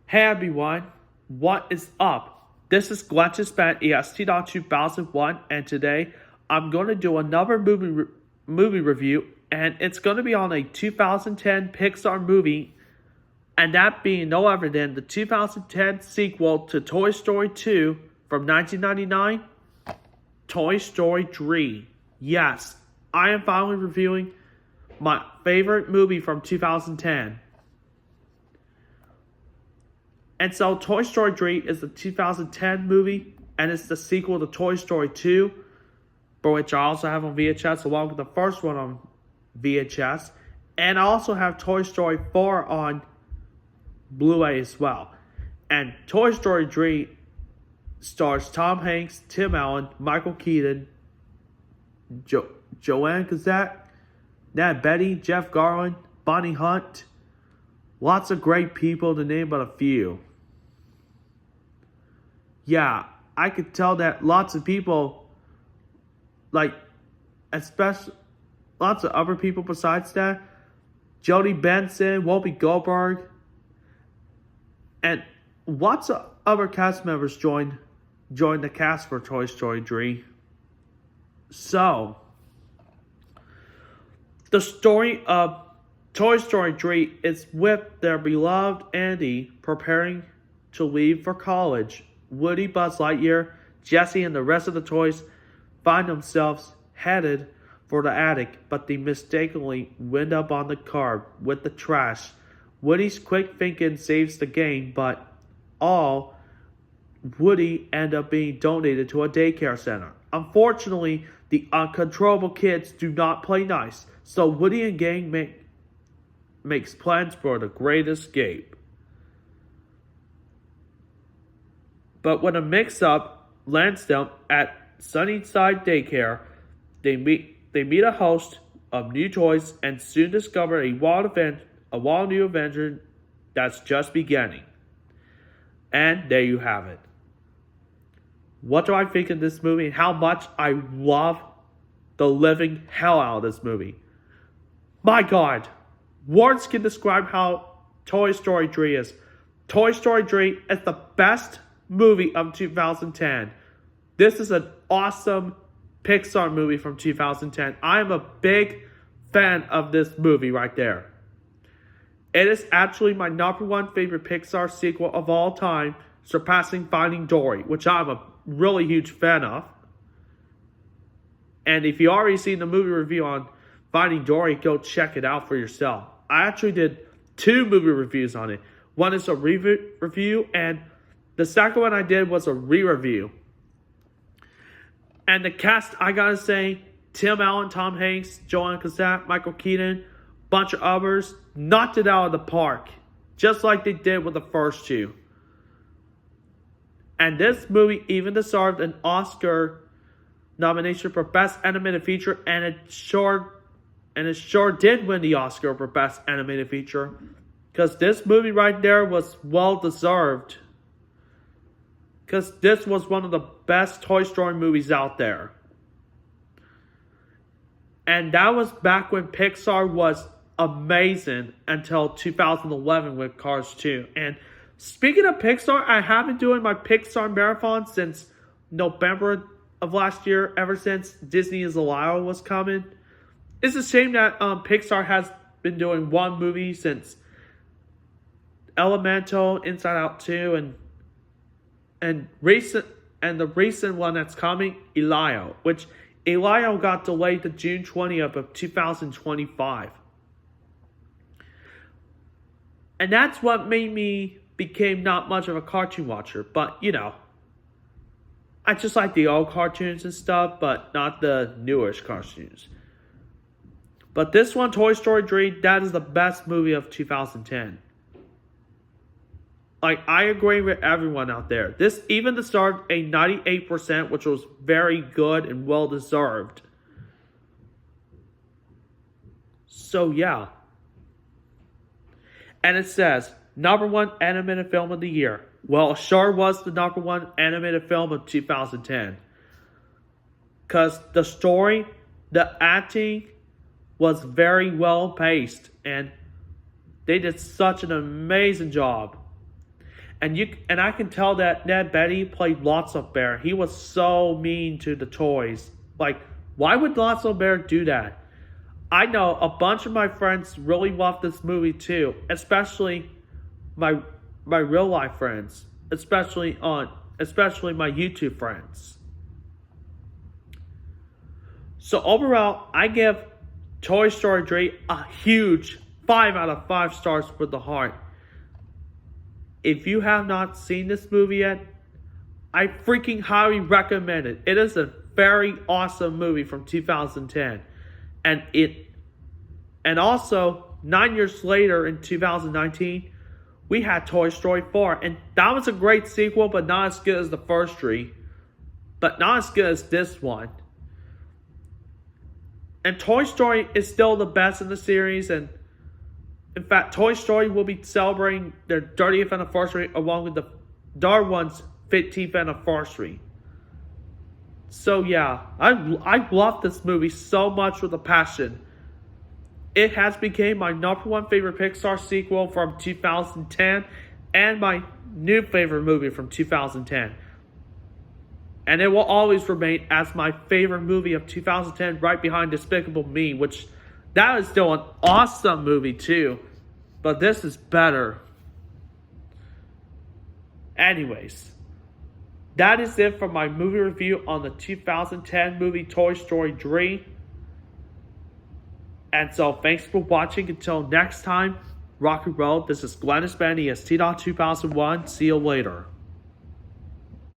Hey everyone, what is up? This is Glitchespan EST.2001, and today I'm going to do another movie review, and it's going to be on a 2010 Pixar movie, and that being no other than the 2010 sequel to Toy Story 2 from 1999, Toy Story 3. Yes, I am finally reviewing my favorite movie from 2010. And so Toy Story 3 is the 2010 movie, and it's the sequel to Toy Story 2, for which I also have on VHS, along with the first one on VHS. And I also have Toy Story 4 on Blu-ray as well. And Toy Story 3 stars Tom Hanks, Tim Allen, Michael Keaton, Joanne Cusack, Nat Betty, Jeff Garlin, Bonnie Hunt. Lots of great people to name but a few. Yeah, I could tell that lots of people, especially lots of other people besides that, Jodie Benson, Whoopi Goldberg, and lots of other cast members joined the cast for Toy Story 3. So, the story of Toy Story 3 is with their beloved Andy preparing to leave for college. Woody, Buzz Lightyear, Jessie, and the rest of the toys find themselves headed for the attic, but they mistakenly wind up on the car with the trash. Woody's quick thinking saves the game, but Woody end up being donated to a daycare center. Unfortunately, the uncontrollable kids do not play nice, so Woody and gang makes plans for the great escape. But when a mix-up lands them at Sunnyside Daycare, they meet a host of new toys and soon discover a wild new adventure that's just beginning. And there you have it. What do I think of this movie and how much I love the living hell out of this movie? My God, words can describe how Toy Story 3 is. Toy Story 3 is the best movie of 2010. This is an awesome Pixar movie from 2010. I am a big fan of this movie right there. It is actually my #1 favorite Pixar sequel of all time, surpassing Finding Dory, which I'm a really huge fan of. And if you already seen the movie review on Finding Dory, go check it out for yourself. I actually did 2 movie reviews on it. One is a review, and the second one I did was a re-review. And the cast, I gotta say, Tim Allen, Tom Hanks, Joanne Cusack, Michael Keaton, bunch of others, knocked it out of the park. Just like they did with the first 2. And this movie even deserved an Oscar nomination for Best Animated Feature, and it sure did win the Oscar for Best Animated Feature. Because this movie right there was well deserved. Because this was one of the best Toy Story movies out there. And that was back when Pixar was amazing until 2011 with Cars 2. And speaking of Pixar, I have been doing my Pixar marathon since November of last year, ever since Disney is Alive was coming. It's a shame that Pixar has been doing one movie since Elemental, Inside Out 2, and the recent one that's coming, Elio, which Elio got delayed to June 20th of 2025. And that's what made me became not much of a cartoon watcher, but you know, I just like the old cartoons and stuff, but not the newish cartoons. But this one, Toy Story 3, that is the best movie of 2010. I agree with everyone out there. This even deserved a 98%, which was very good and well deserved. So yeah. And it says, #1 animated film of the year. Well, it sure was the #1 animated film of 2010. Because the story, the acting was very well paced, and they did such an amazing job. And I can tell that Ned Beatty played Lotso Bear. He was so mean to the toys. Like, why would Lotso Bear do that? I know a bunch of my friends really love this movie too, especially my real life friends, especially my YouTube friends. So overall, I give Toy Story 3 a huge 5 out of 5 stars with the heart. If you have not seen this movie yet, I freaking highly recommend it. It is a very awesome movie from 2010. And also 9 years later in 2019, we had Toy Story 4, and that was a great sequel, but not as good as the first three, but not as good as this one. And Toy Story is still the best in the series, and in fact, Toy Story will be celebrating their 30th anniversary along with the Dark One's 15th anniversary. So yeah, I love this movie so much with a passion. It has become my #1 favorite Pixar sequel from 2010 and my new favorite movie from 2010. And it will always remain as my favorite movie of 2010 right behind Despicable Me, which that is still an awesome movie too. But this is better. Anyways, that is it for my movie review on the 2010 movie Toy Story 3. And so, thanks for watching. Until next time, rock and roll. This is Glennis Benny as T-2001. See you later.